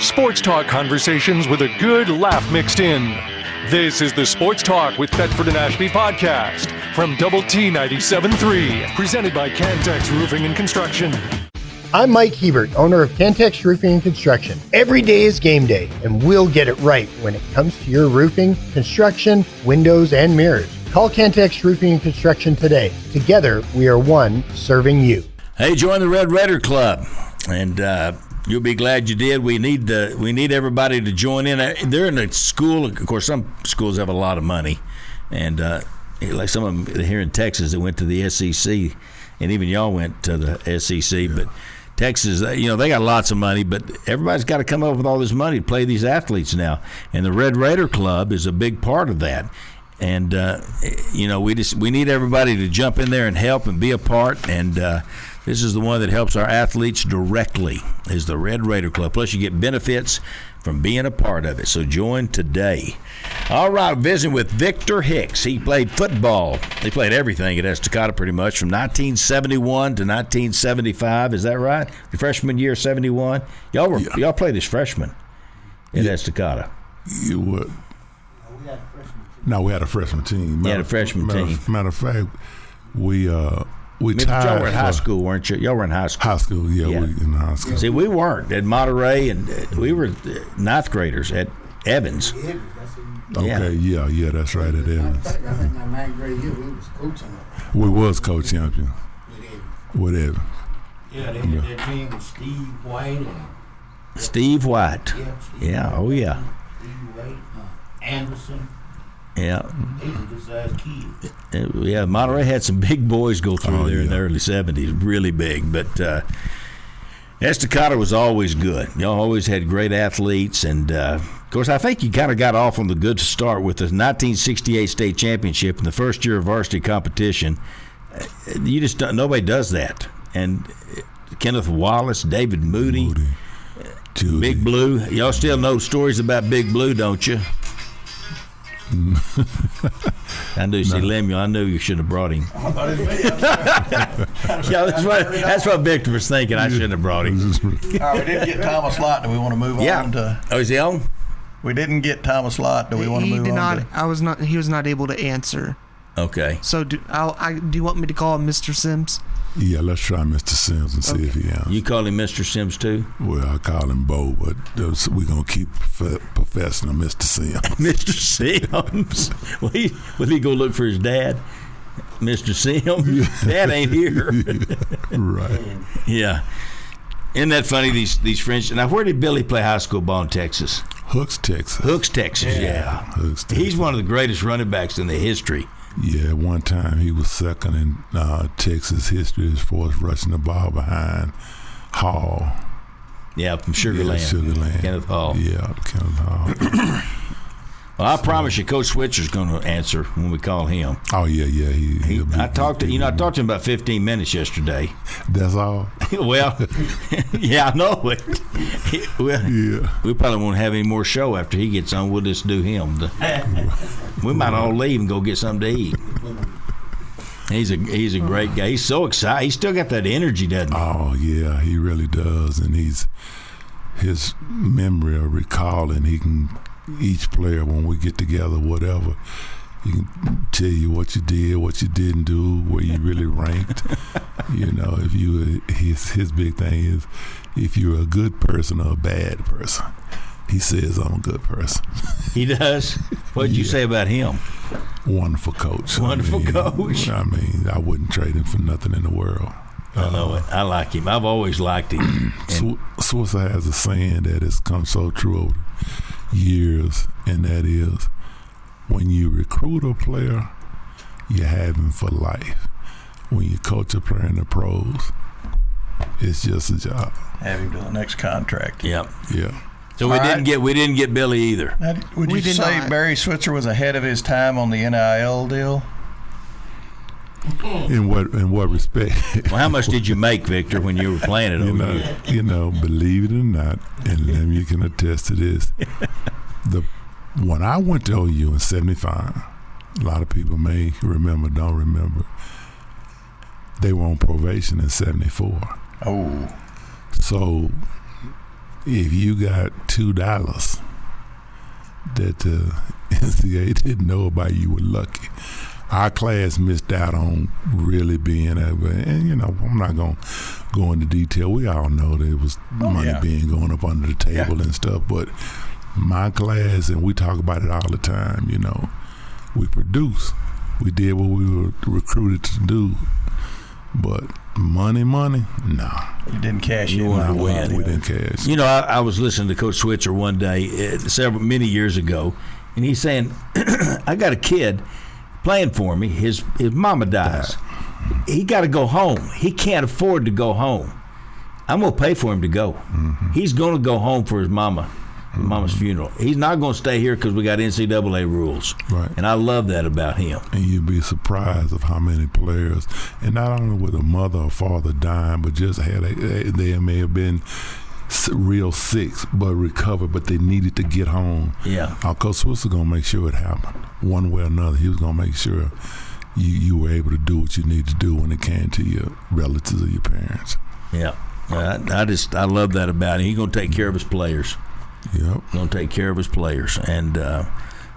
Sports talk conversations with a good laugh mixed in. This is the Sports Talk with Thetford and Ashby podcast from Double T 97.3, presented by Cantex Roofing and Construction. I'm Mike Hebert, owner of Cantex Roofing and Construction. Every day is game day, and we'll get it right when it comes to your roofing, construction, windows, and mirrors. Call Cantex Roofing and Construction today. Together, we are one serving you. Hey, join the Red Raider Club, and you'll be glad you did. We need everybody to join in. They're in a school. Of course, some schools have a lot of money, and like some of them here in Texas that went to the SEC, and even y'all went to the SEC. But Texas, they got lots of money, but everybody's got to come up with all this money to play these athletes now, and the Red Raider Club is a big part of that. And we need everybody to jump in there and help and be a part. And this is the one that helps our athletes directly, is the Red Raider Club. Plus, you get benefits from being a part of it. So join today. All right, visiting with Victor Hicks. He played football. He played everything at Estacada pretty much from 1971 to 1975. Is that right? Your freshman year, 71. Y'all played as freshmen at Estacada. You would. No, we had a freshman team. Matter of fact, we tied. Y'all were in high school, weren't you? Y'all were in high school. High school, yeah. We in high school. See, we weren't at Monterey, and we were ninth graders at Evans. Okay, yeah, that's right, at Evans. I think my ninth grade year, we was coaching. We was co-champion with Evans. Yeah, they had that team with Steve White and Steve White. Yeah, oh yeah. Steve White, Anderson. Yeah. They were good sized kids. Yeah, Monterey had some big boys go through there in the early 70s, really big. But Estacada was always good. Y'all always had great athletes. And, of course, I think you kind of got off on the good start with the 1968 state championship in the first year of varsity competition. You just don't, nobody does that. And Kenneth Wallace, David Moody. Big Blue. Y'all still know stories about Big Blue, don't you? I knew Lemuel. I knew you should have brought him. Yeah, that's what Victor was thinking. I shouldn't have brought him. All right, we didn't get Thomas Lott. Do we want to move on to? Oh, is he on? We didn't get Thomas Lott. Do we want to move on? He was not able to answer. Okay. So do you want me to call him Mr. Sims? Yeah, let's try Mr. Sims and see if he answers. You call him Mr. Sims too? Well, I call him Bo, but we're going to keep professing him Mr. Sims. Mr. Sims? Will he go look for his dad? Mr. Sims? Dad ain't here. Right. Yeah. Isn't that funny, these French? Now, where did Billy play high school ball in Texas? Hooks, Texas. Yeah. Hooks, Texas. He's one of the greatest running backs in the history. Yeah, one time he was second in Texas history as far as rushing the ball behind Hall. Yeah, from Sugar Land. Kenneth Hall. Yeah, Kenneth Hall. Well, I promise you, Coach Switzer's going to answer when we call him. Oh yeah. I talked to him about 15 minutes yesterday. That's all. Well, yeah, I know it. We probably won't have any more show after he gets on. We'll just do him. We might all leave and go get something to eat. He's a great guy. He's so excited. He's still got that energy, doesn't he? Oh yeah, he really does. And his memory of recalling, each player when we get together, whatever, he can tell you what you did, what you didn't do, where you really ranked. If his big thing is if you're a good person or a bad person. He says I'm a good person. He does? What did you say about him? Wonderful coach. Coach. I wouldn't trade him for nothing in the world. I know it. I like him. I've always liked him. Switzer has a saying that has come so true over years, and that is, when you recruit a player, you have him for life. When you coach a player in the pros, it's just a job. Have him to the next contract. Yep. Yeah. So we didn't get Billy either. Now, would you say not. Barry Switzer was ahead of his time on the NIL deal? In what respect? Well, how much did you make, Victor, when you were playing it over here? Believe it or not, and you can attest to this. When I went to OU in '75, a lot of people may remember, don't remember. They were on probation in '74. Oh. So if you got $2 that the NCAA didn't know about, you were lucky. Our class missed out on really being able, and I'm not going to go into detail. We all know there was money being going up under the table and stuff, but my class, and we talk about it all the time, we produced. We did what we were recruited to do, but money, nah. You didn't cash in. We didn't cash. I was listening to Coach Switzer one day, many years ago, and he's saying, I got a kid playing for me. His mama dies. He got to go home. He can't afford to go home. I'm going to pay for him to go. Mm-hmm. He's going to go home for his mama's funeral. He's not going to stay here because we got NCAA rules. Right. And I love that about him. And you'd be surprised of how many players, and not only with a mother or father dying, but just they may have been real sick but recovered, but they needed to get home. Yeah. Our Coach Switzer going to make sure it happened one way or another. He was going to make sure you were able to do what you need to do when it came to your relatives or your parents. Yeah. I love that about him. He's going to take care of his players. Yep. Going to take care of his players. And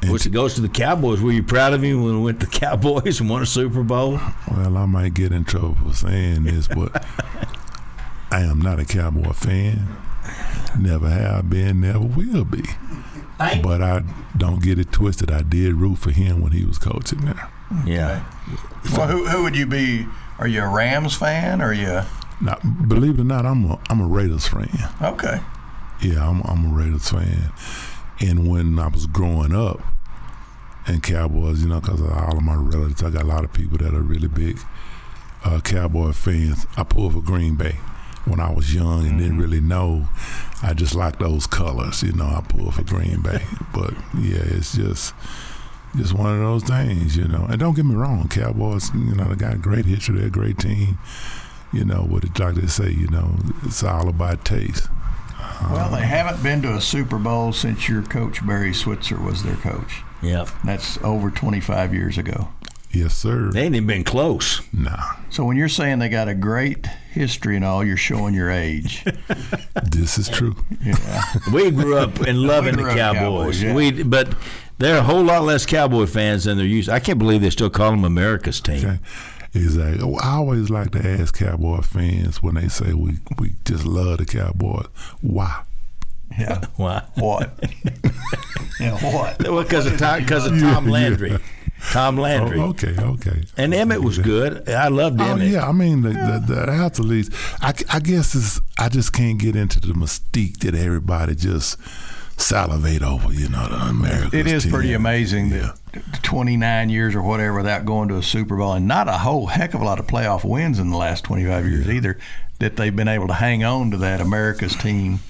once it goes to the Cowboys, were you proud of him when he went to the Cowboys and won a Super Bowl? Well, I might get in trouble for saying this, but I am not a Cowboy fan. Never have been, never will be. But I don't get it twisted. I did root for him when he was coaching there. Yeah. Well, who would you be? Are you a Rams fan? Or are you? Now, believe it or not, I'm a Raiders fan. Okay. Yeah, I'm a Raiders fan. And when I was growing up, and Cowboys, because all of my relatives, I got a lot of people that are really big Cowboy fans. I pulled for Green Bay when I was young and didn't really know. I just like those colors, I pulled for Green Bay. But yeah, it's just one of those things, And don't get me wrong, Cowboys, they got a great history, they're a great team. What it's like they say, it's all about taste. Well, they haven't been to a Super Bowl since your coach Barry Switzer was their coach. Yep. That's over 25 years ago. Yes, sir. They ain't even been close. Nah. So when you're saying they got a great history and all, you're showing your age. This is true. Yeah. We grew up in loving the Cowboys. Yeah. But they're a whole lot less Cowboy fans than they're used. I can't believe they still call them America's team. Okay. Exactly. I always like to ask Cowboy fans when they say we just love the Cowboys, why? Yeah. Why? What? What? Well, because of Tom Landry. Yeah. Tom Landry. Oh, okay. And Emmett was good. I loved Emmett. Oh yeah, I mean the athletes. I guess I just can't get into the mystique that everybody just salivate over. The American. It is team. pretty amazing that 29 years or whatever without going to a Super Bowl, and not a whole heck of a lot of playoff wins in the last 25 years either, that they've been able to hang on to that America's team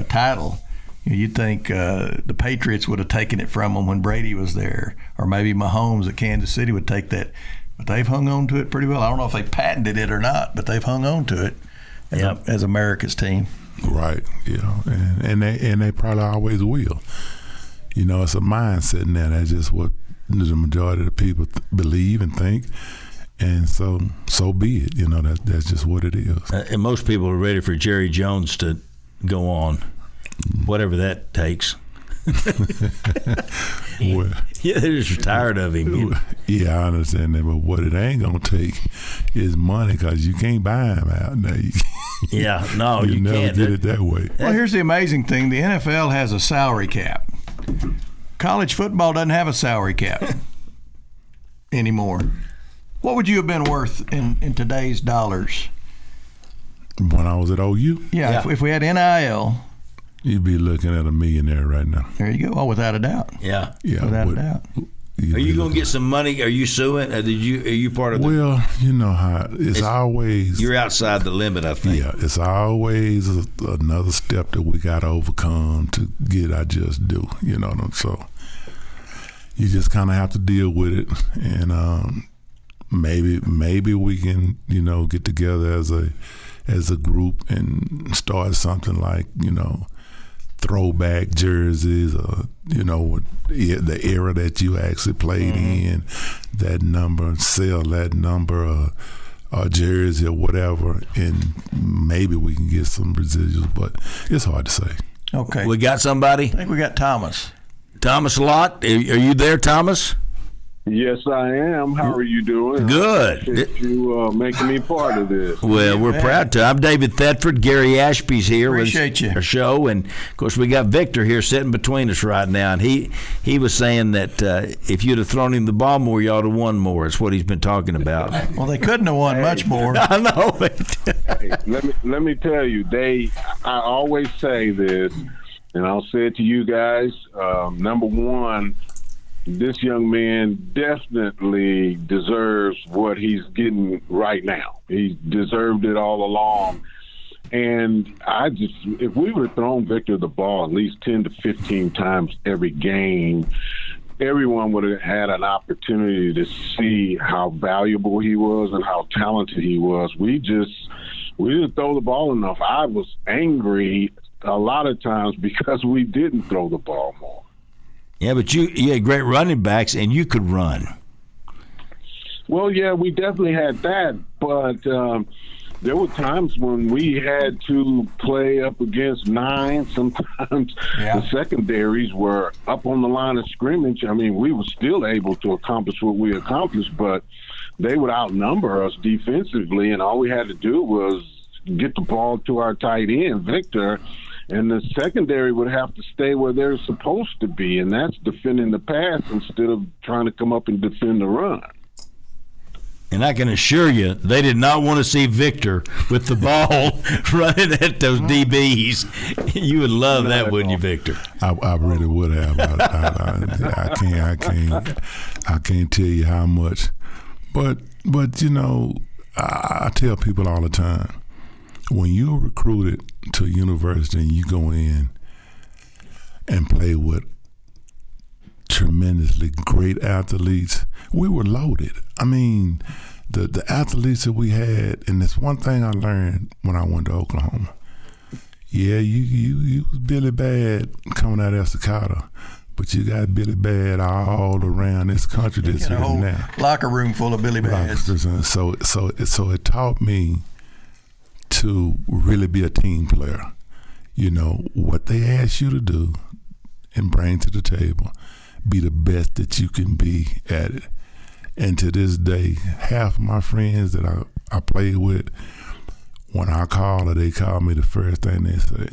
title. You'd think the Patriots would have taken it from them when Brady was there, or maybe Mahomes at Kansas City would take that, but they've hung on to it pretty well. I don't know if they patented it or not, but they've hung on to it as America's team. Right, and they probably always will. It's a mindset in there. That's just what the majority of the people believe and think, and so be it. That's just what it is. And most people are ready for Jerry Jones to go on, whatever that takes. Well, yeah, they're just tired of him. Yeah, I understand that, but what it ain't gonna take is money, because you can't buy him out now. Yeah, no, you never can't. did it that way. Well, here's the amazing thing: the NFL has a salary cap. College football doesn't have a salary cap anymore. What would you have been worth in today's dollars? When I was at OU? Yeah. If we had NIL, you'd be looking at a millionaire right now. There you go. Oh, without a doubt. Yeah. Without a doubt. Are you going to get some money? Are you suing? Are you part of the... Well, you know how it's always... You're outside the limit, I think. Yeah, it's always another step that we got to overcome to get our just due, So you just kind of have to deal with it. And maybe we can, get together as a group and start something like, throwback jerseys, or the era that you actually played in, that number, sell that number, jersey or whatever, and maybe we can get some residuals, but it's hard to say. Okay. We got somebody? I think we got Thomas. Thomas Lott, are you there, Thomas? Yes, I am. How are you doing? Good. I appreciate you making me part of this. Well, we're proud to. I'm David Thetford. Gary Ashby's here Appreciate you. with our show, and of course we got Victor here sitting between us right now. And he was saying that if you'd have thrown him the ball more, you ought have won more. It's what he's been talking about. Well, they couldn't have won much more. I know. Hey, let me tell you, I always say this, and I'll say it to you guys. Number one, this young man definitely deserves what he's getting right now. He deserved it all along. And if we would have thrown Victor the ball at least 10 to 15 times every game, everyone would have had an opportunity to see how valuable he was and how talented he was. We didn't throw the ball enough. I was angry a lot of times because we didn't throw the ball more. Yeah, but you had great running backs, and you could run. Well, yeah, we definitely had that, but there were times when we had to play up against 9. Sometimes the secondaries were up on the line of scrimmage. I mean, we were still able to accomplish what we accomplished, but they would outnumber us defensively, and all we had to do was get the ball to our tight end, Victor, and the secondary would have to stay where they're supposed to be, and that's defending the pass instead of trying to come up and defend the run. And I can assure you, they did not want to see Victor with the ball running at those DBs. You would love that, wouldn't you, Victor? I really would have. I can't tell you how much. But you know, I tell people all the time, when you're recruited to a university and you go in and play with tremendously great athletes, we were loaded. I mean, the athletes that we had, and it's one thing I learned when I went to Oklahoma. Yeah, you was Billy Bad coming out of Estacado, but you got Billy Bad all around this country this year now. Locker room full of Billy Bads. So it taught me to really be a team player. You know, what they ask you to do and bring to the table, be the best that you can be at it. And to this day, half of my friends that I played with, when I call her, they call me, the first thing they say,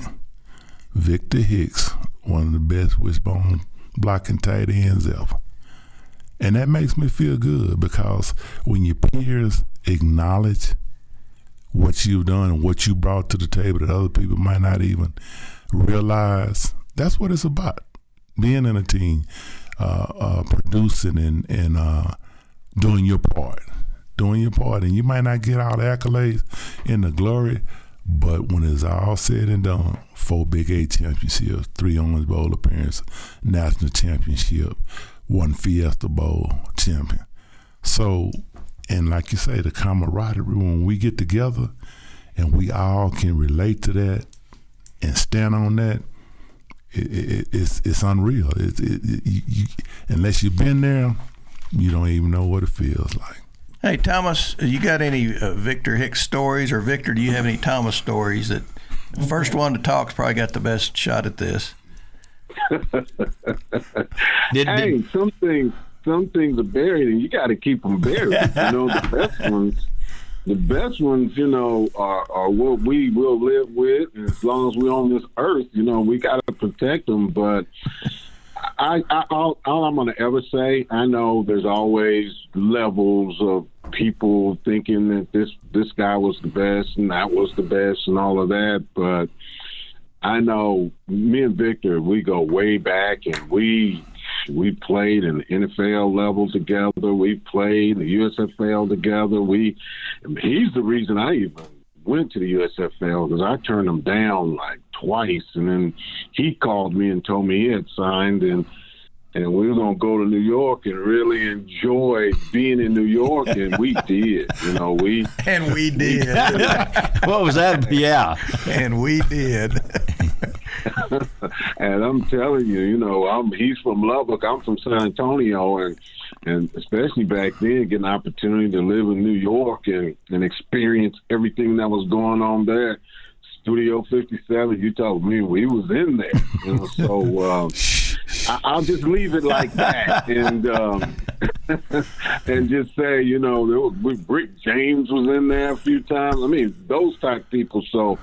Victor Hicks, one of the best wishbone blocking tight ends ever. And that makes me feel good, because when your peers acknowledge what you've done and what you brought to the table that other people might not even realize, that's what it's about. Being in a team, producing and doing your part. And you might not get all the accolades and the glory, but when it's all said and done, 4 Big 8 championships, 3 Orange Bowl appearances, national championship, 1 Fiesta Bowl champion. So, and like you say, the camaraderie, when we get together and we all can relate to that and stand on that, it's unreal. Unless you've been there, you don't even know what it feels like. Hey, Thomas, you got any Victor Hicks stories? Or Victor, do you have any Thomas stories? That the first one to talk's probably got the best shot at this. Some things are buried, and you got to keep them buried. You know, the best ones, you know, are what we will live with. And as long as we're on this earth, you know, we got to protect them. But all I'm going to ever say, I know there's always levels of people thinking that this guy was the best and that was the best and all of that. But I know me and Victor, we go way back, and we played in the NFL level together. We played in the USFL together. He's the reason I even went to the USFL, because I turned him down like twice, and then he called me and told me he had signed, and we were going to go to New York and really enjoy being in New York, and we did. You know, And we did. What was that? Yeah. And we did. And I'm telling you, you know, he's from Lubbock, I'm from San Antonio, and And especially back then, getting an opportunity to live in New York and experience everything that was going on there. Studio 57, you told me we was in there. So I'll just leave it like that. And and just say, Rick James was in there a few times. I mean, those type people. So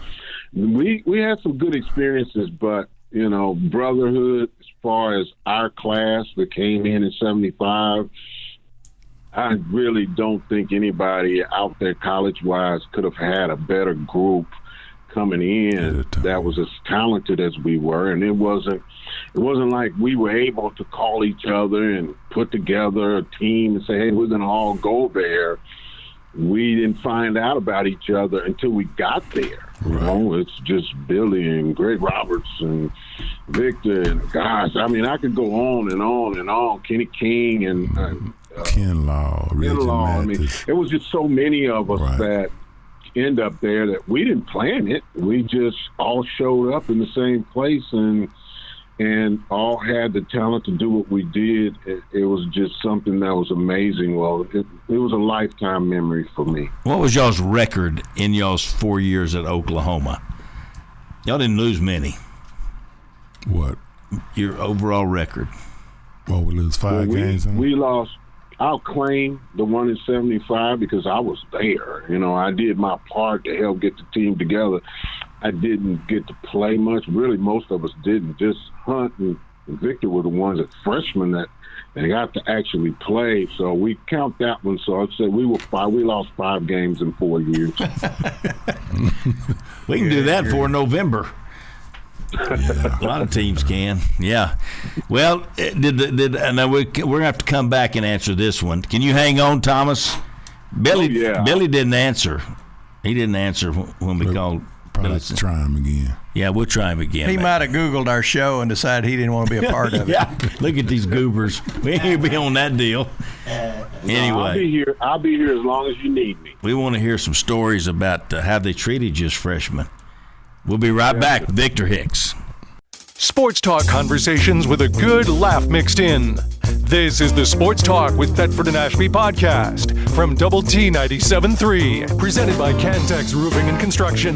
we had some good experiences, but, brotherhood as far as our class that came in 75, I really don't think anybody out there college-wise could have had a better group coming in that was as talented as we were. And it wasn't like we were able to call each other and put together a team and say, hey, we're going to all go there. We didn't find out about each other until we got there. Right. It's just Billy and Greg Roberts and Victor and gosh, I mean, I could go on and on and on. Kenny King and Ken Law, Reggie I mean, Mathis. it was just so many of us Right. that end up there that we didn't plan it. We just all showed up in the same place and all had the talent to do what we did. It was just something that was amazing. Well, it was a lifetime memory for me. What was y'all's record in y'all's 4 years at Oklahoma? Y'all didn't lose many. What? Your overall record. Well, we lose 5 games. We lost. I'll claim the one in 75 because I was there. I did my part to help get the team together. I didn't get to play much. Really, most of us didn't. Just Hunt and Victor were the ones as freshmen that got to actually play. So we count that one. So I'd say we lost 5 games in 4 years. We can do that for November. A lot of teams can. Yeah. Well, now we're gonna have to come back and answer this one. Can you hang on, Thomas? Billy didn't answer. He didn't answer when we called. Probably have to try him again. Yeah, we'll try him again. He might have Googled our show and decided he didn't want to be a part of it. Yeah, look at these goobers. We ain't be on that deal. Anyway, I'll be here as long as you need me. We want to hear some stories about how they treated you as freshmen. We'll be right back. Victor Hicks. Sports talk conversations with a good laugh mixed in. This is the Sports Talk with Thetford and Ashby podcast from Double T 97.3, presented by Cantex Roofing and Construction.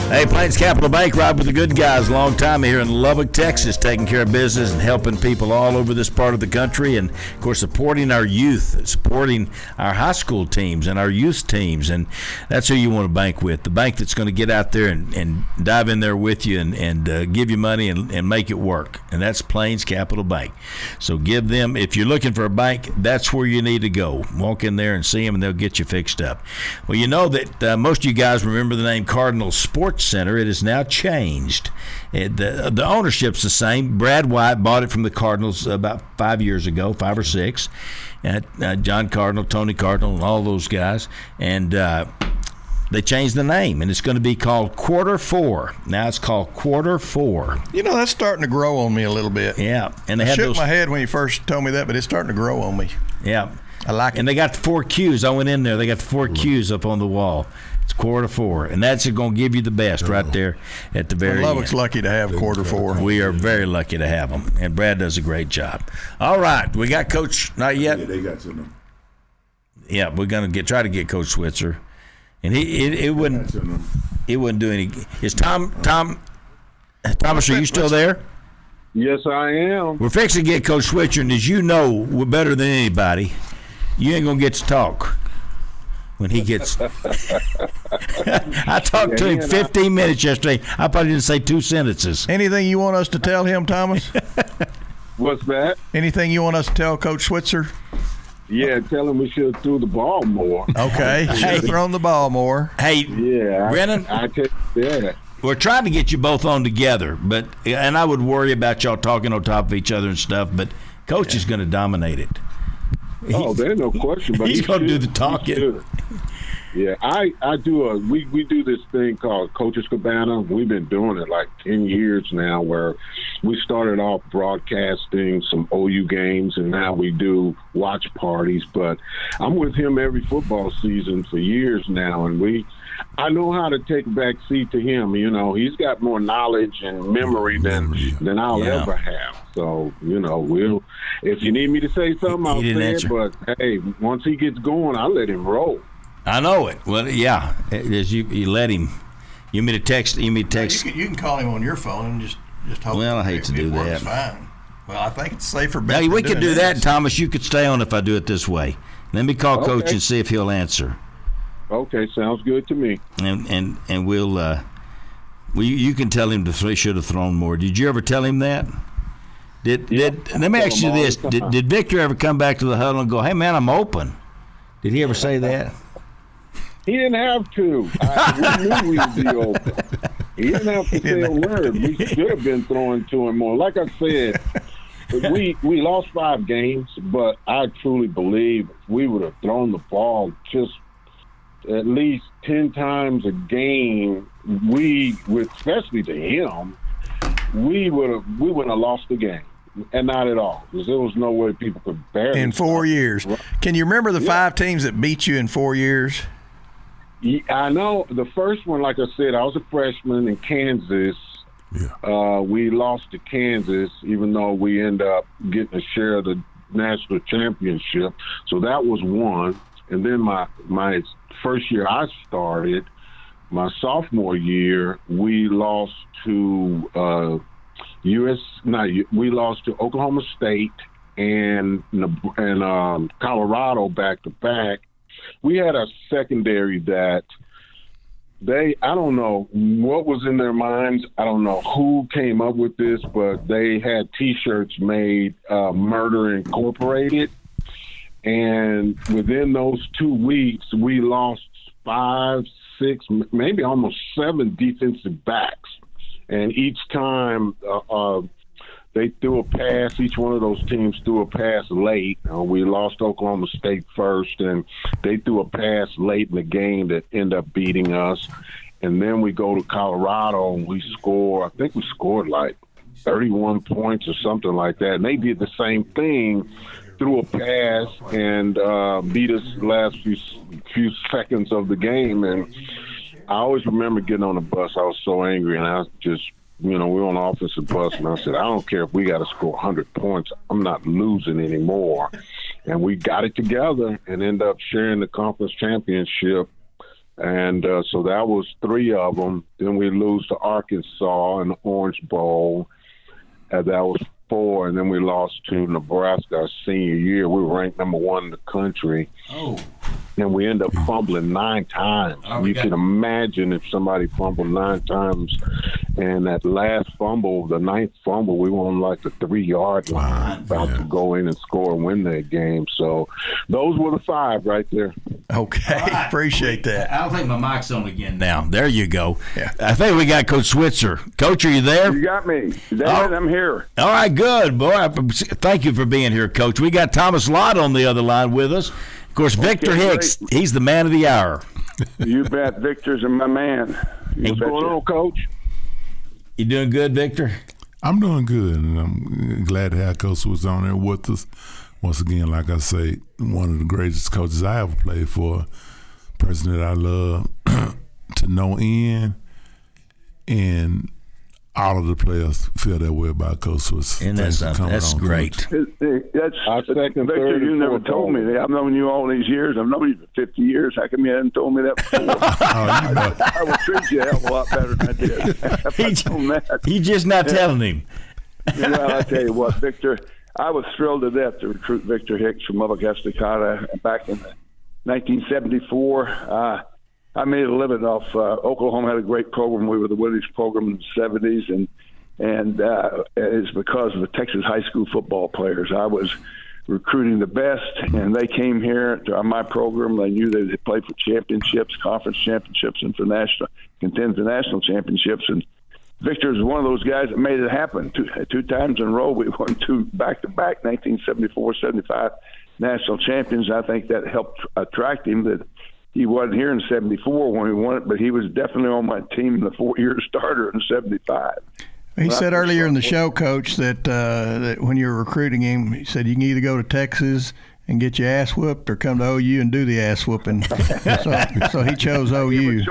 Hey, Plains Capital Bank, right with the good guys. Long time here in Lubbock, Texas, taking care of business and helping people all over this part of the country. And, of course, supporting our youth, supporting our high school teams and our youth teams. And that's who you want to bank with, the bank that's going to get out there and dive in there with you and give you money and make it work. And that's Plains Capital Bank. So give them, if you're looking for a bank, that's where you need to go. Walk in there and see them, and they'll get you fixed up. Well, you know that most of you guys remember the name Cardinal Sports Center. It has now changed. The ownership's the same. Brad White bought it from the Cardinals about 5 years ago, 5 or 6. John Cardinal, Tony Cardinal, and all those guys. And they changed the name, and it's going to be called Quarter 4. Now it's called Quarter 4. That's starting to grow on me a little bit. Yeah. And they I had shook my head when you first told me that, but it's starting to grow on me. Yeah. I like it. And they got the 4 Qs. I went in there. They got the 4 Qs up on the wall. It's Quarter 4, and that's going to give you the best right there at the very end. Lubbock's lucky to have Quarter 4. We are very lucky to have them, and Brad does a great job. All right, we got Coach. Not yet. Yeah, they got to them. Yeah, we're going to try to get Coach Switzer, and it wouldn't do any. Is Thomas? Are you still there? Yes, I am. We're fixing to get Coach Switzer, and as you know, we're better than anybody. You ain't gonna get to talk when he gets. I talked to him 15 minutes yesterday. I probably didn't say 2 sentences. Anything you want us to tell him, Thomas? What's that? Anything you want us to tell Coach Switzer? Yeah, tell him we should have threw the ball more. Okay, should have thrown the ball more. Hey, Yeah, Brennan, I take that. we're trying to get you both on together, and I would worry about y'all talking on top of each other and stuff, but Coach is going to dominate it. Oh, there's no question. But He's going to do the talking. Yeah, I do we do this thing called Coaches Cabana. We've been doing it like 10 years now, where we started off broadcasting some OU games, and now we do watch parties. But I'm with him every football season for years now, and I know how to take a back seat to him. He's got more knowledge and memory than I'll ever have. So, if you need me to say something, I'll say it. But, hey, once he gets going, I'll let him roll. I know it. Well, yeah, as you let him. You mean to text? You can call him on your phone and just hope. Well, I hate to do that. Fine. Well, I think it's safer. Now, we could do that, Thomas. You could stay on if I do it this way. Let me call Coach and see if he'll answer. Okay, sounds good to me. And we'll you can tell him should have thrown more. Did you ever tell him that? Let me ask you this: Did Victor ever come back to the huddle and go, "Hey, man, I'm open"? Did he ever say that? He didn't have to. We knew we would be open. He didn't have to say a word. We should have been throwing to him more. Like I said, we lost 5 games, but I truly believe if we would have thrown the ball just at least 10 times a game, especially to him, we wouldn't have lost the game. And not at all, because there was no way people could bear it. In 4 years. Can you remember the 5 teams that beat you in 4 years? Yeah, I know. The first one, like I said, I was a freshman in Kansas. Yeah. We lost to Kansas, even though we ended up getting a share of the national championship. So that was one. And then my first year I started, my sophomore year, we lost to we lost to Oklahoma State and Colorado back to back. We had a secondary that I don't know what was in their minds. I don't know who came up with this, but they had T-shirts made, Murder Incorporated. And within those 2 weeks, we lost 5, 6, maybe almost 7 defensive backs. And each time they threw a pass, each one of those teams threw a pass late. We lost Oklahoma State first, and they threw a pass late in the game that ended up beating us. And then we go to Colorado, and I think we scored like 31 points or something like that. And they did the same thing, threw a pass, and beat us the last few seconds of the game. And I always remember getting on the bus. I was so angry, and I was just, we were on the offensive bus, and I said, I don't care if we got to score 100 points. I'm not losing anymore. And we got it together and ended up sharing the conference championship. And so that was 3 of them. Then we lose to Arkansas in the Orange Bowl. That was 4. And then we lost to Nebraska our senior year. We were ranked number 1 in the country. Oh. And we end up fumbling 9 times. You can imagine if somebody fumbled 9 times. And that last fumble, the 9th fumble, we were on like the 3-yard line, about to go in and score and win that game. So those were the 5 right there. Okay, right. Appreciate that. I don't think my mic's on again now. There you go. Yeah. I think we got Coach Switzer. Coach, are you there? You got me. David, I'm here. All right, good, boy. Thank you for being here, Coach. We got Thomas Lott on the other line with us. Of course, Victor Hicks, he's the man of the hour. You bet. Victor's my man. What's going on, Coach? You doing good, Victor? I'm doing good, and I'm glad to have Coach was on there with us. Once again, like I say, one of the greatest coaches I ever played for, person that I love to no end, and all of the players feel that way about Coach Swiss. And that's great. That's Victor, you never told me that. I've known you all these years. I've known you for 50 years. How come you hadn't told me that before? I would treat you a hell of a lot better than I did. He's just not telling him. Well, I tell you what, Victor, I was thrilled to death to recruit Victor Hicks from Lubbock, Estacada back in 1974. I made a living off Oklahoma had a great program. We were the winningest program in the 70s, and it's because of the Texas high school football players. I was recruiting the best, and they came here to my program. They knew they had played for championships, conference championships, and for contend for national championships. And Victor is one of those guys that made it happen. Two times in a row, we won 2 back-to-back, 1974, 75 national champions. I think that helped attract him. That he wasn't here in 74 when we won it, but he was definitely on my team, the 4-year starter in 75. He said earlier in the show, Coach, that when you were recruiting him, he said you can either go to Texas and get your ass whooped or come to OU and do the ass whooping. so he chose OU.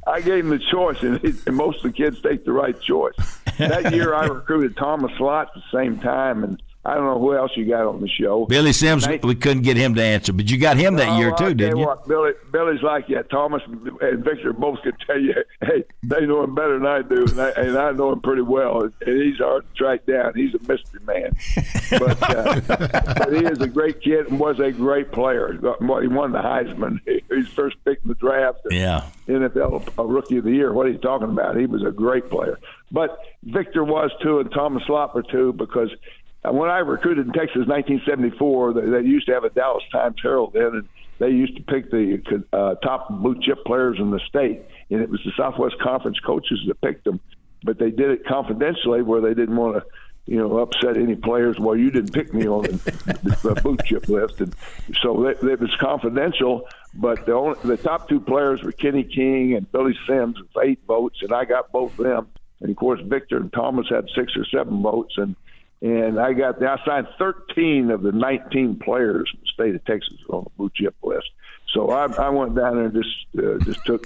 I gave him the choice, and most of the kids take the right choice. that year I recruited Thomas Lott at the same time, and I don't know who else you got on the show. Billy Sims, we couldn't get him to answer, but you got him that year too, didn't you? What, Billy's like, yeah, Thomas and Victor both can tell you, hey, they know him better than I do, and I know him pretty well. And he's hard to track down. He's a mystery man. But he is a great kid and was a great player. He won the Heisman. He's first picked in the draft. Yeah. NFL Rookie of the Year. What are you talking about? He was a great player. But Victor was too, and Thomas Lott were too, because when I recruited in Texas in 1974, they used to have a Dallas Times-Herald then, and they used to pick the top blue-chip players in the state, and it was the Southwest Conference coaches that picked them. But they did it confidentially where they didn't want to, upset any players. Well, you didn't pick me on the blue-chip list. And so it was confidential, but the top two players were Kenny King and Billy Sims with 8 votes, and I got both of them. And, of course, Victor and Thomas had 6 or 7 votes, and I signed 13 of the 19 players in the state of Texas on the blue chip list. So I went down there and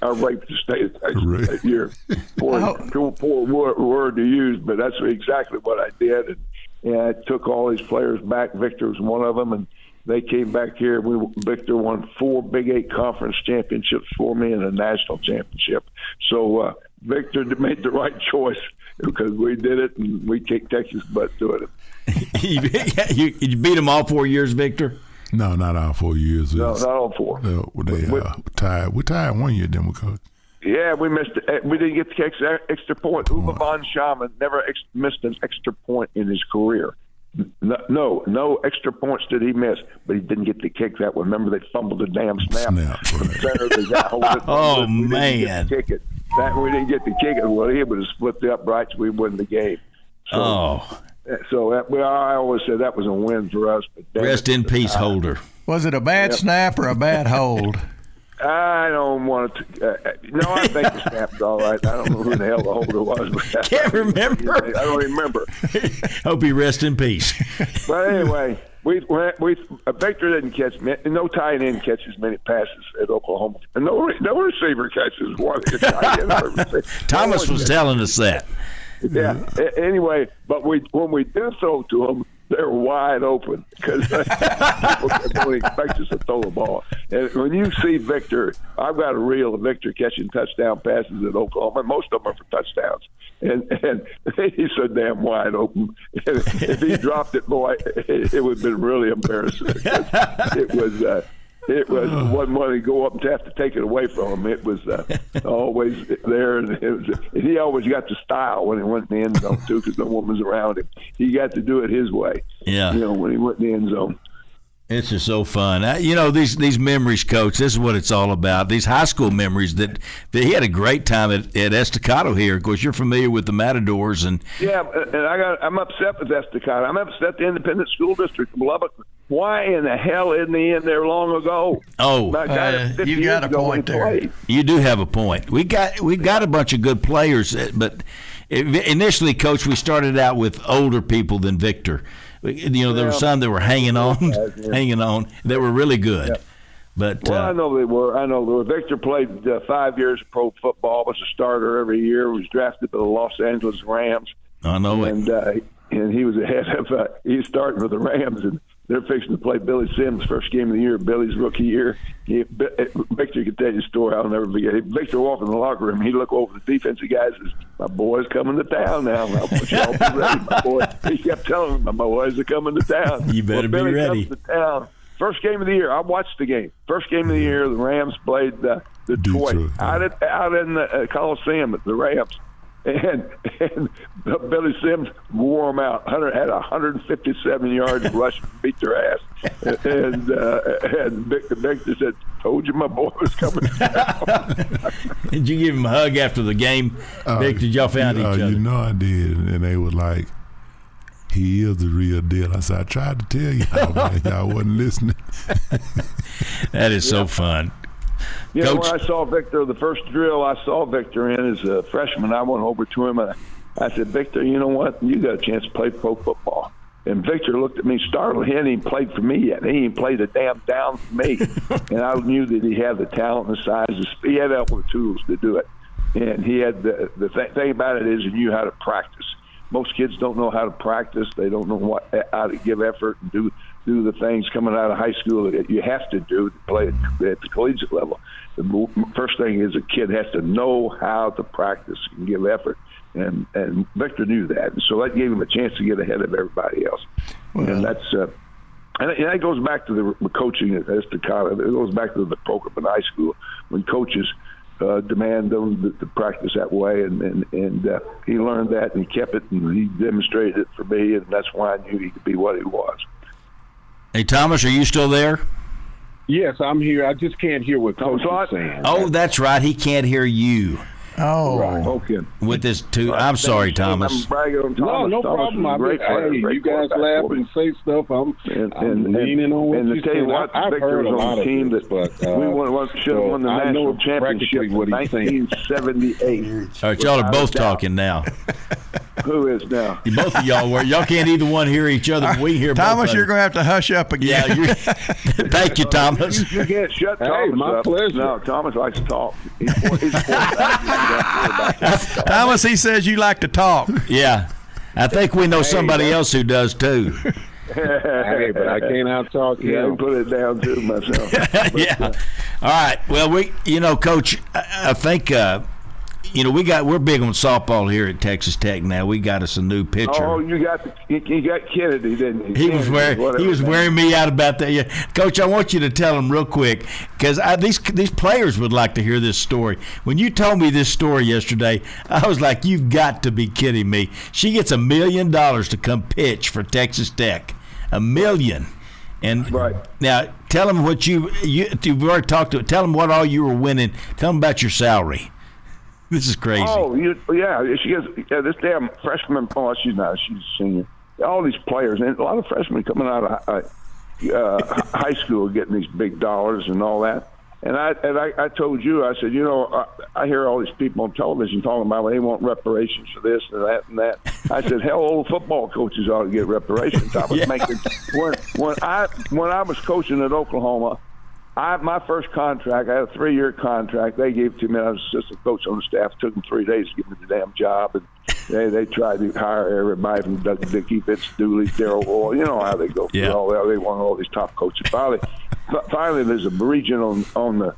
I raped the state of Texas that year. Poor word to use, but that's exactly what I did. And I took all these players back. Victor was one of them, and they came back here. Victor won 4 Big 8 conference championships for me and a national championship. So Victor made the right choice, because we did it, and we kicked Texas' butt doing it. You beat them all 4 years, Victor? No, not all 4 years. No, not all 4. They tied. We tied 1 year, didn't we, Coach? Yeah, we missed it. We didn't get the extra point. Uwe von Schamann never missed an extra point in his career. No extra points did he miss, but he didn't get the kick that one. Remember, they fumbled the damn snap. Oh, man. We didn't get the kick. Well, he would have split the uprights. We won the game. So I always said that was a win for us. But rest in peace, Holder. Was it a bad snap or a bad hold? I don't want to. No, I think the snap's all right. I don't know who the hell the holder was. But Can't remember. I don't remember. Hope he rest in peace. But anyway, Victor didn't catch no tight end catches many passes at Oklahoma, and no receiver catches one. Thomas was telling us that. Yeah. Anyway, but when we do throw to them, they're wide open, because people don't expect us to throw the ball. And when you see Victor, I've got a reel of Victor catching touchdown passes at Oklahoma. Most of them are for touchdowns. And he's so damn wide open. If he dropped it, boy, it would have been really embarrassing. It wasn't one to go up and have to take it away from him. It was always there, and he always got the style when he went in the end zone too, because no one was around him. He got to do it his way. Yeah, when he went in the end zone. It's just so fun. These memories, Coach. This is what it's all about. These high school memories that he had a great time at Estacado here. Of course, you're familiar with the Matadors, and I'm upset with Estacado. I'm upset at the Independent School District of Lubbock. Why in the hell isn't he in there long ago? Oh, you got a point there. You do have a point. We got a bunch of good players, but initially, Coach, we started out with older people than Victor. There were some that were hanging on. They were really good. Yeah. But I know they were. Victor played 5 years of pro football. Was a starter every year. Was drafted by the Los Angeles Rams. I know it. And he was ahead of. He's starting for the Rams, and they're fixing to play Billy Sims' first game of the year, Billy's rookie year. Victor could tell you a story I'll never forget. Victor walked in the locker room. He'd look over the defensive guys and says, "My boy's coming to town now. I want y'all to be ready, my boy." He kept telling them, "My boys are coming to town." You better be ready. Comes to town. First game of the year. I watched the game. First game of the year, the Rams played Detroit out in the Coliseum at the Rams. And Billy Sims wore them out. Had 157 yards rushing, beat their ass. And Victor said, "Told you my boy was coming down." Did you give him a hug after the game, Vic? Did y'all find each other? I did. And they were like, "He is the real deal." I said, "I tried to tell y'all, man. Y'all wasn't listening." That is so fun. Coach, when I saw Victor, the first drill I saw Victor in as a freshman, I went over to him and I said, "Victor, you know what? You got a chance to play pro football." And Victor looked at me startled. He hadn't even played for me yet. He ain't played a damn down for me. And I knew that he had the talent and the size. He had all the tools to do it. And he had the thing about it is he knew how to practice. most kids don't know how to practice. They don't know how to give effort and do the things coming out of high school that you have to do to play at the collegiate level. The first thing is a kid has to know how to practice and give effort. And Victor knew that, and so that gave him a chance to get ahead of everybody else. Well, and that's and that goes back to the coaching at Estacada. It goes back to the program in high school when coaches demand them to practice that way, and he learned that and he kept it, and he demonstrated it for me, and that's why I knew he could be what he was. Hey, Thomas, are you still there? Yes, I'm here. I just can't hear what Coach is saying. Oh, that's right. He can't hear you. Oh, right. Okay. With this too, I'm sorry, Thomas. I'm bragging on Thomas. No problem. You guys laugh and say stuff. I'm leaning on what and you to tell you what, I've heard a lot of team this, that but we should have won the national championship in 1978. All right, y'all are both talking now. Who is now? Both of y'all were. Y'all can't either one hear each other. But we hear Thomas, both you're going to have to hush up again. Yeah, thank you, Thomas. You can't shut Thomas my up. pleasure. No, Thomas likes to talk. He's Thomas, he says you like to talk. Yeah. I think we know somebody else who does too. Hey, but I can't out-talk him. Yeah, I put it down too myself. Yeah. All right. Well, Coach, I think we're big on softball here at Texas Tech now. We got us a new pitcher. Oh, you got Kennedy, didn't you? He was wearing me out about that. Yeah. Coach, I want you to tell them real quick because these players would like to hear this story. When you told me this story yesterday, I was like, "You've got to be kidding me!" She gets $1 million to come pitch for Texas Tech. $1 million. And right. Now, tell them what you've already talked to. Tell them what all you were winning. Tell them about your salary. This is crazy. Oh, yeah. She gets this damn freshman. Oh, she's not. She's a senior. All these players, and a lot of freshmen coming out of high school getting these big dollars and all that. And I told you, I said, I hear all these people on television talking about they want reparations for this and that and that. I said, hell, old football coaches ought to get reparations. I was making when I was coaching at Oklahoma. My first contract, I had a 3-year contract. They gave it to me. I was assistant coach on the staff. It took them 3 days to give me the damn job. And they tried to hire everybody from Doug Dickey, Vince Dooley, Darryl Roy. You know how they go through all that. They want all these top coaches. Finally, there's a region on the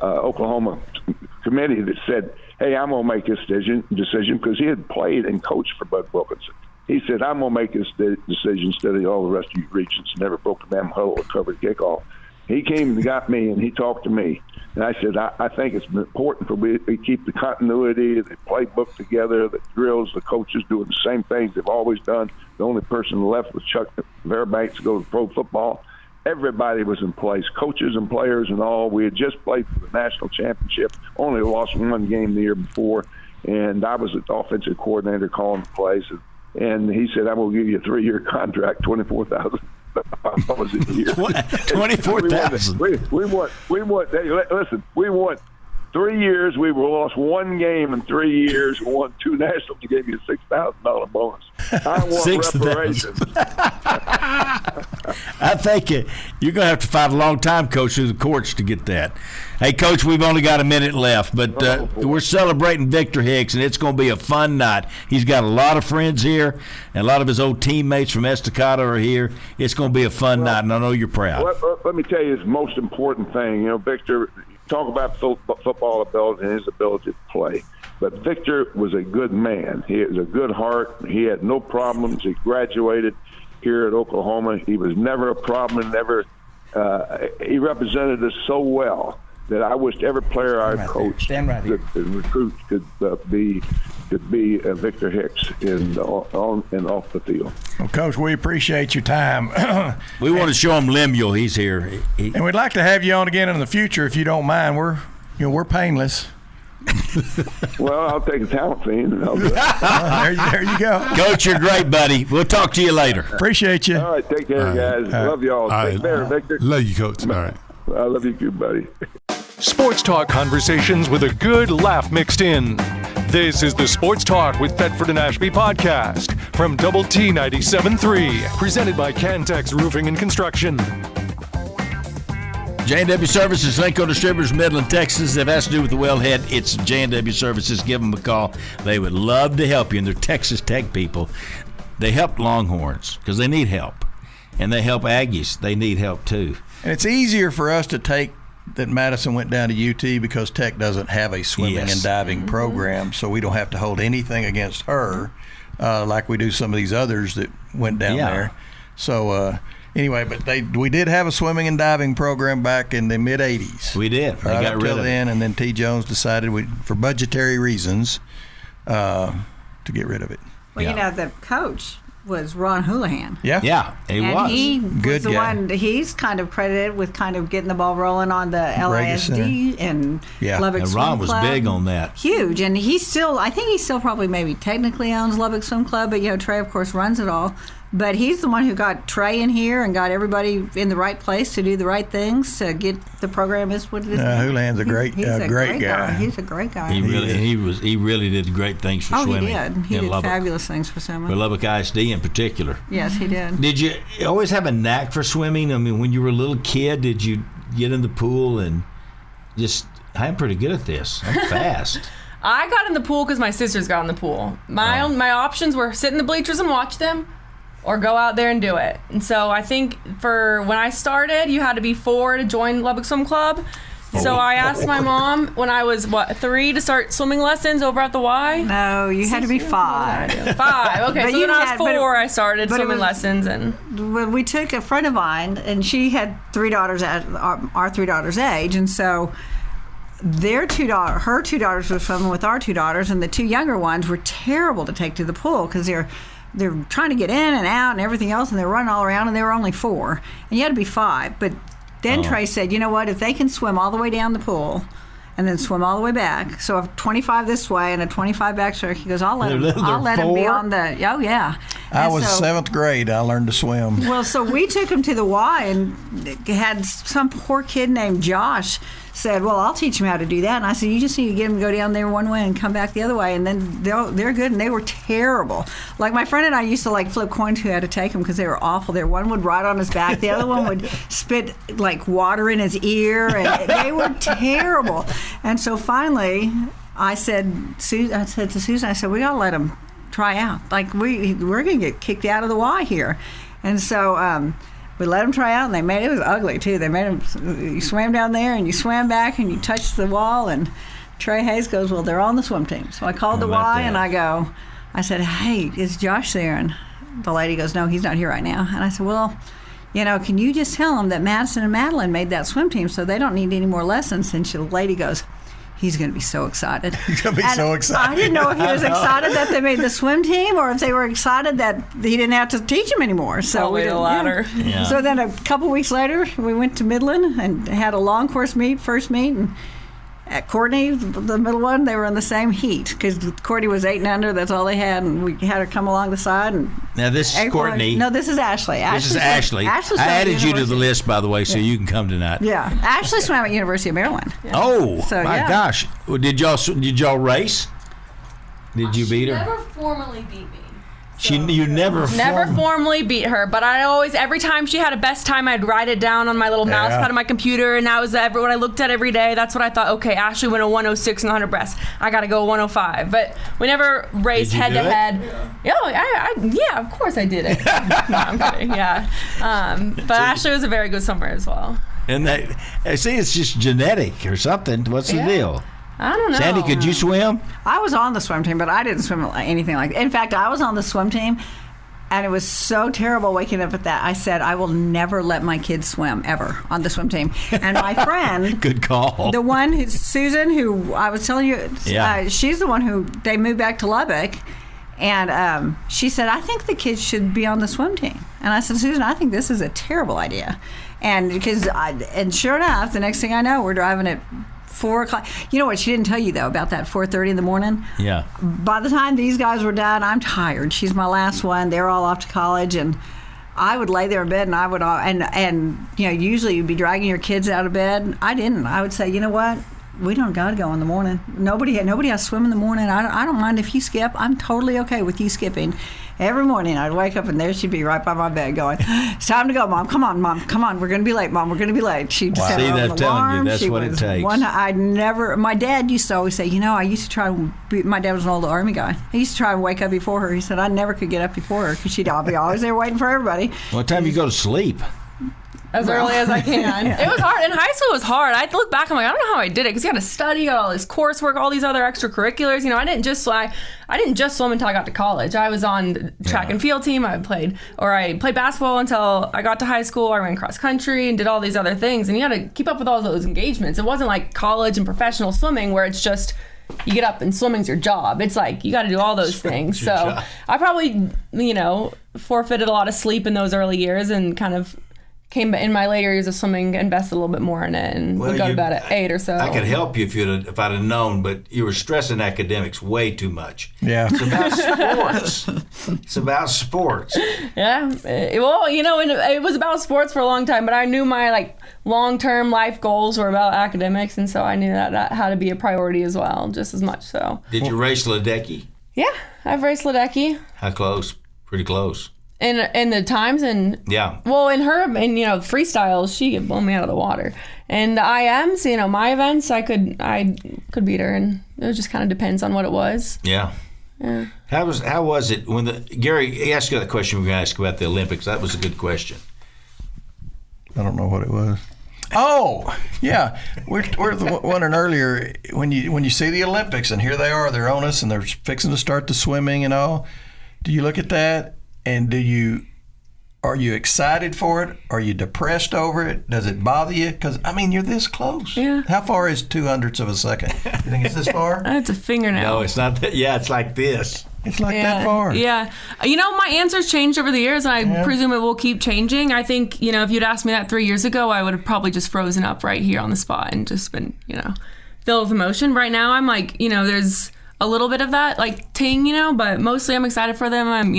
Oklahoma committee that said, "Hey, I'm going to make this decision," because he had played and coached for Bud Wilkinson. He said, "I'm going to make this decision instead of all the rest of you regions." Never broke a damn huddle or covered kickoff. He came and got me, and he talked to me. And I said, I think it's important for me to keep the continuity, the playbook together, the drills, the coaches doing the same things they've always done. The only person left was Chuck Fairbanks to go to pro football. Everybody was in place, coaches and players and all. We had just played for the national championship, only lost one game the year before, and I was the offensive coordinator calling the plays. And he said, "I'm going to give you a 3-year contract, $24,000 a year." $24,000. We won. Hey, listen, we won 3 years. We lost one game in 3 years. We won 2 nationals. He gave you a $6,000 bonus. I want reparations. I think you're going to have to fight a long time, Coach, through the courts to get that. Hey, Coach, we've only got a minute left, but we're celebrating Victor Hicks, and it's going to be a fun night. He's got a lot of friends here, and a lot of his old teammates from Estacada are here. It's going to be a fun night, and I know you're proud. Let me tell you his most important thing. Victor, talk about football ability and his ability to play. But Victor was a good man. He has a good heart. He had no problems. He graduated here at Oklahoma. He was never a problem. He represented us so well that I wished every player I coached could recruit could be Victor Hicks on and off the field. Well, Coach, we appreciate your time. We want to show him Lemuel. He's here, and we'd like to have you on again in the future if you don't mind. We're painless. Well, I'll take a talent fee and I'll do it. There you go. Coach, you're great, buddy. We'll talk to you later. Appreciate you. All right, take care, guys. Love y'all. Take care, Victor. Love you, Coach. All right. I love you too, buddy. Sports talk conversations with a good laugh mixed in. This is the Sports Talk with Thetford and Ashby podcast from Double T 97.3, presented by Cantex Roofing and Construction. J&W Services, Lenco Distributors, Midland, Texas. If it has to do with the wellhead, it's J&W Services. Give them a call. They would love to help you, and they're Texas Tech people. They help Longhorns because they need help, and they help Aggies. They need help too. And it's easier for us to take that Madisyn went down to UT because Tech doesn't have a swimming and diving program, so we don't have to hold anything against her like we do some of these others that went down there. So anyway, but we did have a swimming and diving program back in the mid-'80s. We did. They got rid of then, and then T. Jones decided for budgetary reasons to get rid of it. Well, you know, the coach was Ron Houlihan. Yeah, he was. He Good was the guy. one, he's kind of credited with kind of getting the ball rolling on the LISD and Lubbock and Swim Ron was Club. big on that. Huge. And I think he still probably maybe technically owns Lubbock Swim Club, but, you know, Trey, of course, runs it all. But he's the one who got Trey in here and got everybody in the right place to do the right things to get the program is what it is. Houlihan's a great guy. He's a great guy. He really did great things for swimming. He did. He did fabulous things for swimming. For Lubbock ISD in particular. Yes, he did. Did you always have a knack for swimming? I mean, when you were a little kid, did you get in the pool and just, I'm pretty good at this. I'm fast. I got in the pool because my sisters got in the pool. My options were sit in the bleachers and watch them, or go out there and do it. And so I think for when I started, you had to be 4 to join Lubbock Swim Club. So I asked my mom when I was, 3 to start swimming lessons over at the Y? No, you had to be 5. 5, okay. But So you when I was 4, I started but it swimming was- lessons. And Well, we took a friend of mine, and she had 3 daughters at our 3 daughters' age, and so her 2 daughters were swimming with our 2 daughters, and the 2 younger ones were terrible to take to the pool because they're trying to get in and out and everything else, and they're running all around, and they were only 4, and you had to be 5. But then Trey said, you know what, if they can swim all the way down the pool and then swim all the way back, so a 25 this way and a 25 back, so he goes, I'll let him be on the, I was 7th grade. I learned to swim. Well, so we took him to the Y, and had some poor kid named Josh said, well, I'll teach him how to do that. And I said, you just need to get him to go down there one way and come back the other way, and then they're good. And they were terrible. Like, my friend and I used to flip coins who had to take them because they were awful. One would ride on his back, the other one would spit water in his ear, and they were terrible. And so finally, I said to Susan, I said, we gotta let him try out. We're gonna get kicked out of the Y here. And so we let him try out, and it was ugly too. They made him, you swam down there and you swam back and you touched the wall, and Trey Hayes goes, well, they're on the swim team. So I called the Y and I said, hey, is Josh there? And the lady goes, no, he's not here right now. And I said, well, can you just tell him that Madisyn and Madeline made that swim team, so they don't need any more lessons? And the lady goes, he's going to be so excited. He's going to be so excited. I didn't know if he was excited that they made the swim team or if they were excited that he didn't have to teach him anymore. So probably the latter. Yeah. So then a couple weeks later, we went to Midland and had a long course first meet, and at Courtney, the middle one, they were in the same heat because Courtney was 8 and under. That's all they had, and we had her come along the side. And now this is Courtney. No, this is Ashley. This is Ashley. I added you to the list, by the way, so you can come tonight. Yeah, Ashley swam at University of Maryland. Yeah. Oh, so, my gosh! Well, did y'all race? Did you beat her? Never formally beat me. You never formally beat her, but I always, every time she had a best time, I'd write it down on my little mouse pad on my computer, and that was what I looked at every day. That's what I thought. Okay, Ashley went a 106 in the 100 breast. I got to go 105. But we never raced head to head. Yeah, of course I did it. No, I'm kidding. Yeah, but Ashley was a very good swimmer as well. And I see it's just genetic or something. What's the deal? I don't know. Sandy, could you swim? I was on the swim team, but I didn't swim anything like that. In fact, I was on the swim team, and it was so terrible waking up at that. I said, I will never let my kids swim, ever, on the swim team. And my friend... Good call. The one, Susan, who I was telling you, she's the one who, they moved back to Lubbock, and she said, I think the kids should be on the swim team. And I said, Susan, I think this is a terrible idea. And sure enough, the next thing I know, we're driving at 4 o'clock. You know what she didn't tell you, though, about that 4:30 in the morning? Yeah. By the time these guys were done, I'm tired. She's my last one. They're all off to college, and I would lay there in bed, and I would, usually you'd be dragging your kids out of bed. I didn't. I would say, you know what? we don't got to go in the morning. Nobody has to swim in the morning. I don't mind if you skip. I'm totally okay with you skipping. Every morning I'd wake up and there she'd be right by my bed going, "It's time to go, Mom. Come on, Mom. Come on. We're going to be late, Mom. We're going to be late." She'd set her own alarm. That's what it takes. My dad used to always say, I used to try. My dad was an old Army guy. He used to try and wake up before her. He said I never could get up before her because she'd be always there waiting for everybody. What time you go to sleep? As early as I can. It was hard. In high school, it was hard. I look back, I'm like, I don't know how I did it because you got to study, got all this coursework, all these other extracurriculars. I didn't just swim until I got to college. I was on the track and field team. I played basketball until I got to high school. I ran cross country and did all these other things. And you got to keep up with all those engagements. It wasn't like college and professional swimming where it's just you get up and swimming's your job. It's like you got to do all those things. So I probably, forfeited a lot of sleep in those early years and kind of came in my later years of swimming, invested a little bit more in it, and would go to bed at 8 or so. I could help you if I'd have known, but you were stressing academics way too much. Yeah. It's about sports. It's about sports. Yeah. Well, it was about sports for a long time, but I knew my long-term life goals were about academics, and so I knew that had to be a priority as well, just as much so. Did you race Ledecky? Yeah, I've raced Ledecky. How close? Pretty close. In the times and in her freestyle she could blow me out of the water, and the IMs my events I could beat her, and it just kind of depends on what it was. Yeah. How was it when Gary asked you that question we're going to ask about the Olympics? That was a good question. I don't know what it was. Oh yeah, we're wondering earlier when you see the Olympics and here they are, they're on us and they're fixing to start the swimming and all. Do you look at that? And are you excited for it? Are you depressed over it? Does it bother you? Because, you're this close. Yeah. How far is 0.02 of a second? You think it's this far? It's a fingernail. No, it's not that. Yeah, it's like this. It's like that far. Yeah. My answers changed over the years, and I presume it will keep changing. I think, if you'd asked me that 3 years ago, I would have probably just frozen up right here on the spot and just been, filled with emotion. Right now, I'm like, there's a little bit of that ting, but mostly I'm excited for them.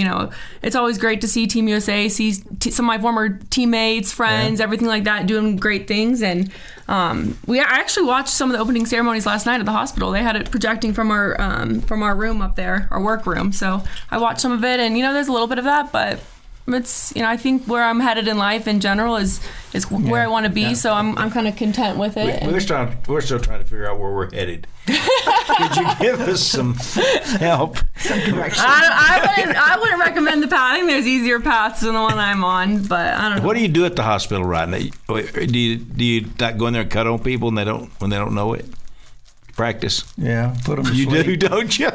It's always great to see Team USA, see some of my former teammates, friends, everything like that doing great things. And I actually watched some of the opening ceremonies last night at the hospital. They had it projecting from our room up there, our work room. So I watched some of it, and there's a little bit of that, but it's I think where I'm headed in life in general is where I want to be. Yeah. So I'm kind of content with it. We're still trying to figure out where we're headed. Could you give us some help? Some direction. I wouldn't recommend the path. I think there's easier paths than the one I'm on, but I don't know. What do you do at the hospital right now? Do you not go in there and cut on people when they don't know it? Practice. Yeah, put them to sleep. You do, don't you?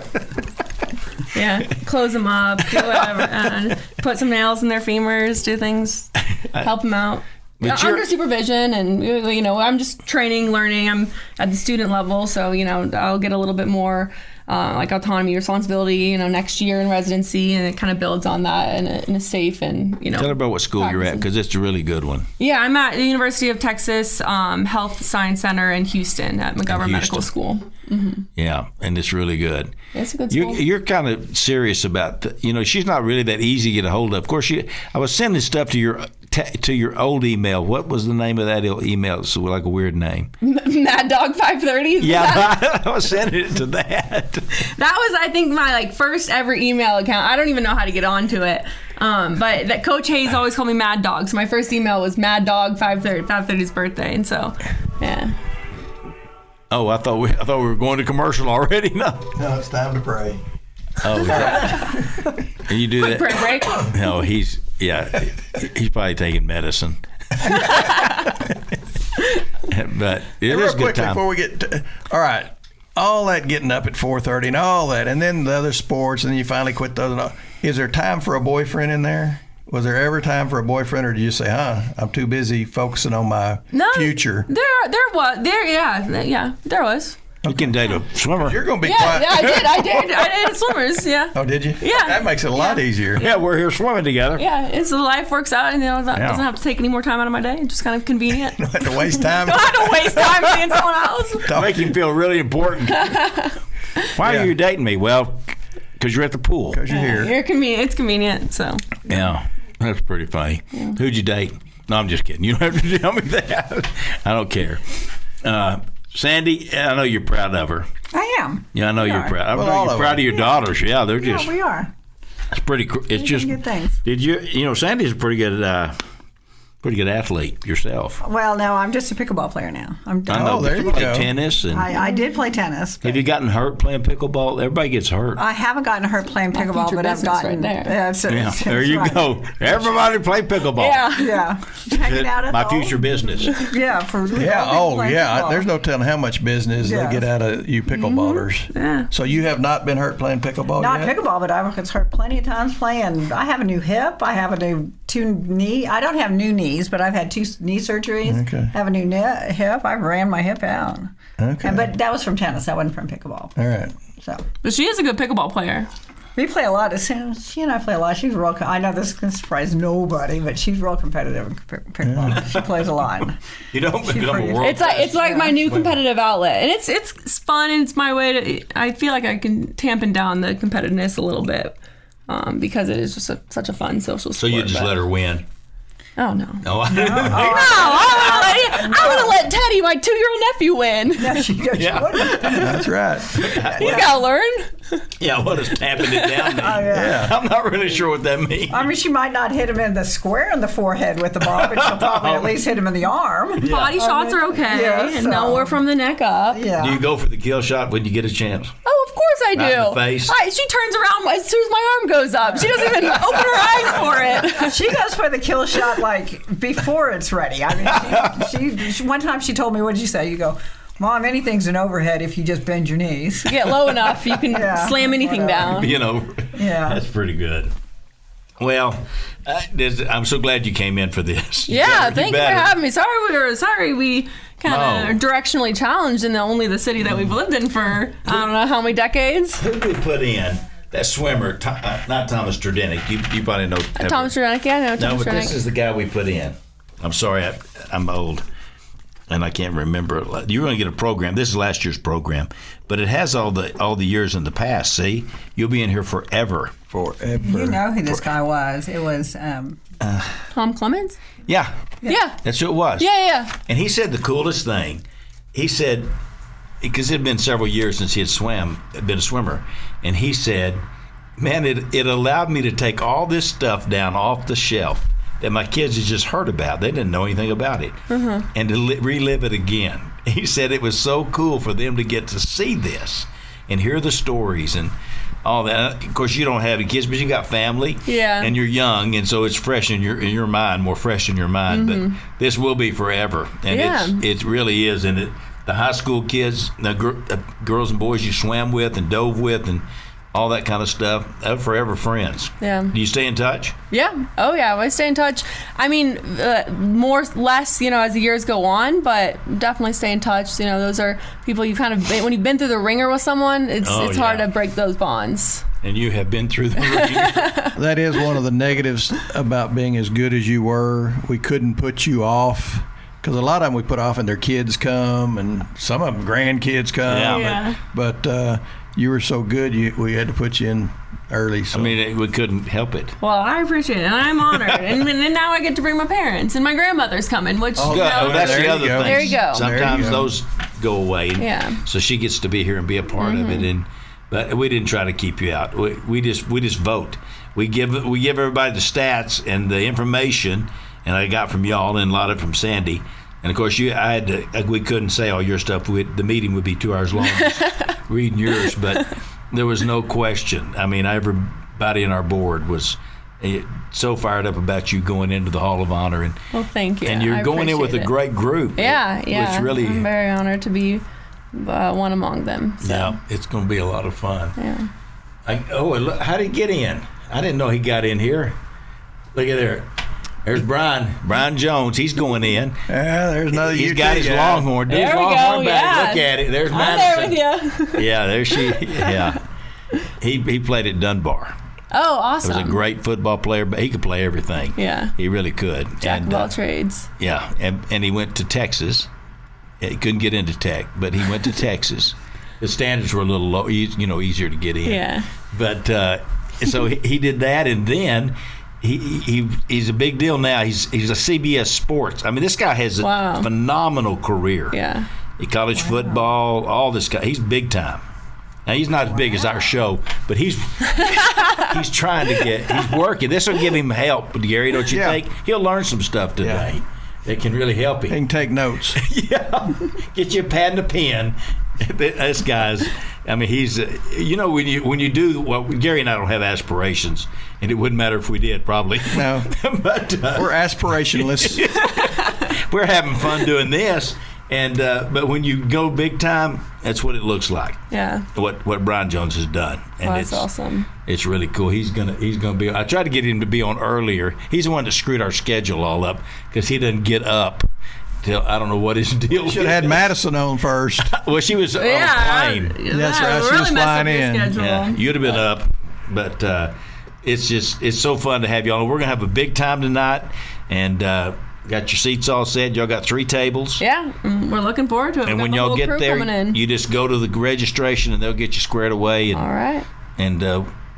Yeah, close them up, do whatever, put some nails in their femurs, do things, help them out. Under supervision, and I'm just training, learning. I'm at the student level, so I'll get a little bit more autonomy, responsibility. Next year in residency, and it kind of builds on that in a safe and Tell her about what school you're at, because it's a really good one. Yeah, I'm at the University of Texas Health Science Center in Houston at McGovern Medical School. Mm-hmm. Yeah, and it's really good. It's a good school. You're kind of serious about she's not really that easy to get a hold of. Of course, I was sending stuff to your old email. What was the name of that email? It's like a weird name. Mad Dog 530. Yeah, I was sending it to that. That was, I think, my first ever email account. I don't even know how to get onto it. But that Coach Hayes always called me Mad Dog. So my first email was Mad Dog 530, 530's birthday, and so yeah. Oh, I thought we were going to commercial already. No, it's time to pray. Oh, can you do quick that? Prayer break. No, he's probably taking medicine. But it is a good time. Before we get all right, all that getting up at 4:30 and all that, and then the other sports, and then you finally quit those. And all. Is there time for a boyfriend in there? Was there ever time for a boyfriend, or did you say, I'm too busy focusing on my future? There was. You can date a swimmer. You're going to be quiet. Yeah, I dated swimmers, yeah. Oh, did you? Yeah. That makes it a lot easier. Yeah, we're here swimming together. Yeah, and so life works out, and it doesn't have to take any more time out of my day. It's just kind of convenient. Don't have to waste time. Don't have to waste time seeing someone else. Make him feel really important. Why are you dating me? Well, because you're at the pool. Because you're here. You're convenient. It's convenient, so. Yeah, that's pretty funny. Yeah. Who'd you date? No, I'm just kidding. You don't have to tell me that. I don't care. Sandy, I know you're proud of her. I am. Yeah, I know you're proud. I know you're proud of your daughters. Yeah, they're just. Yeah, we are. It's pretty. It's just. Good things. Did you? Sandy's a pretty good athlete yourself. Well, no, I'm just a pickleball player now. I'm done. I know. there you you play go. tennis, and I did play tennis. have you gotten hurt playing pickleball? Everybody gets hurt. I haven't gotten hurt playing pickleball, but I've gotten. Right there. There you go. Everybody play pickleball. Yeah. Hanging out at my the future business. Yeah, for Yeah. Oh, yeah. There's no telling how much business Yeah. they get out of you pickleballers. Yeah. So you have not been hurt playing pickleball Not yet? pickleball, but I was hurt plenty of times playing. I have a new hip. I have a new I don't have new knees, but I've had 2 knee surgeries. Okay. I have a new hip. I ran my hip out. Okay. But that was from tennis. That wasn't from pickleball. All right. So But she is a good pickleball player. we play a lot. She and I play a lot. She's real. I know this can surprise nobody, but she's real competitive in pickleball. She plays a lot. You don't become a world. It's like my new competitive outlet, and it's fun, and it's my way to. I feel like I can tampen down the competitiveness a little bit, because it is just such a fun social sport. So you just let her win. Oh no! No, I would have let Teddy, my 2-year-old nephew, win. Yeah, she wouldn't. That's right. He's got to learn. Yeah, what does tamping it down mean? Yeah. I'm not really sure what that means. I mean, she might not hit him in the square in the forehead with the ball, but she'll probably at least hit him in the arm. Body shots are okay, and nowhere from the neck up. Yeah. Do you go for the kill shot when you get a chance? Oh, of course I do. Right in the face? She turns around as soon as my arm goes up. She doesn't even open her eyes for it. She goes for the kill shot like before it's ready. I mean, she one time she told me, "What did you say?" You go, "Mom, anything's an overhead if you just bend your knees." Get low enough, you can slam anything down. Yeah. That's pretty good. Well, I'm so glad you came in for this. Yeah, thank you for having me. Sorry we kind of No. directionally challenged in only the city that we've lived in for I don't know how many decades. Who did we put in? That swimmer, not Thomas Tredenick. You probably know. Thomas Tredenick, yeah, I know Thomas No, but Tredenick. this is the guy we put in. I'm sorry, I'm old, and I can't remember. You're going to get a program. This is last year's program, but it has all the years in the past. See, you'll be in here forever. You know who this guy was? It was. Tom Clements? Yeah. That's who it was. Yeah. And he said the coolest thing. He said, because it had been several years since he had been a swimmer, and he said, man, it allowed me to take all this stuff down off the shelf that my kids had just heard about. They didn't know anything about it. And to relive it again. He said it was so cool for them to get to see this and hear the stories and all that. Of course, you don't have any kids, but you got family. Yeah. And you're young, and so it's fresh in your mind, more fresh in your mind. But this will be forever. And it really is. And the high school kids, the girls and boys you swam with and dove with and all that kind of stuff, they're forever friends. Yeah. Do you stay in touch? Yeah. Oh, yeah. I stay in touch. I mean, less, as the years go on, but definitely stay in touch. Those are people you kind of, when you've been through the ringer with someone, it's hard to break those bonds. And you have been through the ringer. That is one of the negatives about being as good as you were. We couldn't put you off. Because a lot of them we put off and their kids come, and some of them grandkids come. Yeah. But you were so good, we had to put you in early. So. I mean, we couldn't help it. Well, I appreciate it, and I'm honored. and now I get to bring my parents, and my grandmother's coming, which, that's the other thing. There you go. Sometimes those go away. Yeah. So she gets to be here and be a part of it. But we didn't try to keep you out. We just vote. We give everybody the stats and the information, and I got from y'all and a lot of it from Sandy. And of course, we couldn't say all your stuff. The meeting would be 2 hours long, reading yours. But there was no question. I mean, everybody in our board was so fired up about you going into the Hall of Honor. And well, thank you. And you're going in with a great group. Yeah. Which really, I'm very honored to be one among them. So. Yeah, it's going to be a lot of fun. Yeah. How did he get in? I didn't know he got in here. Look at there. There's Brian Jones. He's going in. Yeah, there's another. He's got his longhorn. There we longhorn go. back. Look at it. There's Madisyn. there with you. Yeah, there she. Yeah, he played at Dunbar. Oh, awesome. He was a great football player, but he could play everything. Yeah, he really could. Jack of all trades. Yeah, and he went to Texas. He couldn't get into Tech, but he went to Texas. The standards were a little low, easier to get in. Yeah. But so he did that, and then. He's a big deal now. He's a CBS Sports. I mean, this guy has a phenomenal career. Yeah. college football, all this guy. He's big time. Now, he's not as big as our show, but he's trying to he's working. This will give him help, Gary, don't you think? He'll learn some stuff today that can really help him. He can take notes. Yeah. Get you a pad and a pen. This guy's, I mean, he's, when you do, well, Gary and I don't have aspirations, and it wouldn't matter if we did, probably. No. But we're aspirationalists. We're having fun doing this. And but when you go big time, that's what it looks like. Yeah. What Brian Jones has done, and that's awesome. It's really cool. He's gonna be. I tried to get him to be on earlier. He's the one that screwed our schedule all up because he doesn't get up till I don't know what his deal. Should have had Madisyn on first. Well, she was on a plane. That's right. She was flying in. Yeah, you'd have been up, but it's so fun to have you on. We're gonna have a big time tonight, and. Got your seats all set. Y'all got 3 tables. Yeah, we're looking forward to it. And when y'all get there, you just go to the registration and they'll get you squared away. And, all right. And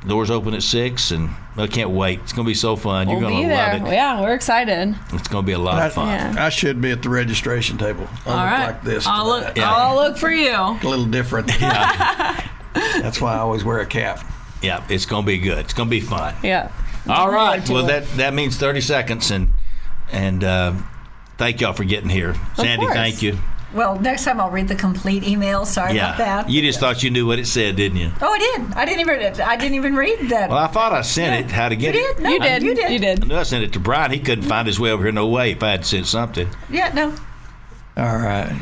doors open at 6, and I can't wait. It's going to be so fun. You're going to love it. Yeah, we're excited. It's going to be a lot of fun. Yeah. I should be at the registration table. I'll look like this. I'll look for you. A little different. Yeah. That's why I always wear a cap. Yeah, it's going to be good. It's going to be fun. Yeah. All right. Well, that means 30 seconds, and thank y'all for getting here. Sandy, thank you. Well, next time I'll read the complete email. Sorry about that. You just thought you knew what it said, didn't you? Oh, I did. I didn't even read that. Well, I thought I sent it. How to get it? No, you did. You did. I knew I sent it to Brian. He couldn't find his way over here. No way. If I had sent something. Yeah. No. All right.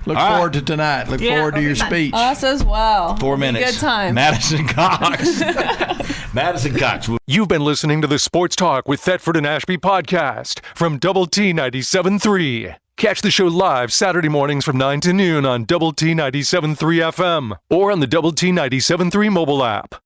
Look forward to tonight. Look forward to your speech. Us as well. 4 minutes. Good time. Madisyn Cox. Madisyn Cox. You've been listening to the Sports Talk with Thetford and Ashby podcast from Double T 97.3. Catch the show live Saturday mornings from 9 to noon on Double T 97.3 FM or on the Double T 97.3 mobile app.